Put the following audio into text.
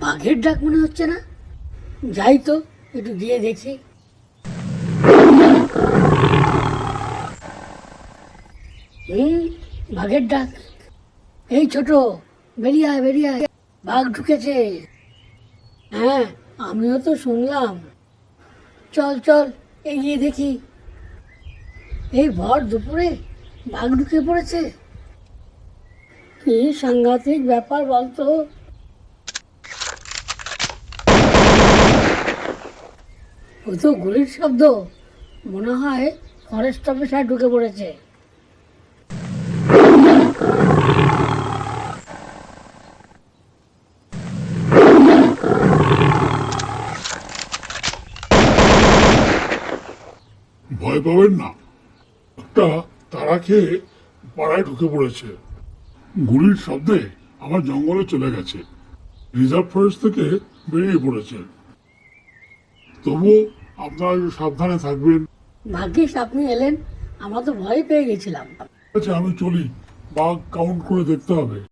বাঘের ডাক মনে হচ্ছে না, যাই তো একটু গিয়ে দেখি। বাঘের ডাক। এই ছোট, বেরিয়ে আয় বেরিয়ে আয়, বাঘ ঢুকেছে। হ্যাঁ, আমিও তো শুনলাম। চল চল এগিয়ে দেখি। এই ভর দুপুরে বাঘ ঢুকে পড়েছে, কি সাংঘাতিক ব্যাপার বলতো। ও তো গুলির শব্দ, মনে হয় ফরেস্ট অফিসার ঢুকে পড়েছে। ভয় পাবেন না, একটা তারা খেয়ে পাড়ায় ঢুকে পড়েছে। গুলির শব্দে আমার জঙ্গলে চলে গেছে, রিজার্ভ ফরেস্ট থেকে বেরিয়ে পড়েছে। তবু আপনারা একটু সাবধানে থাকবেন। ভাগ্যিস আপনি এলেন, আমরা তো ভয় পেয়ে গেছিলাম। আচ্ছা, আমি চলি, বাঘ কাউন্ট করে দেখতে হবে।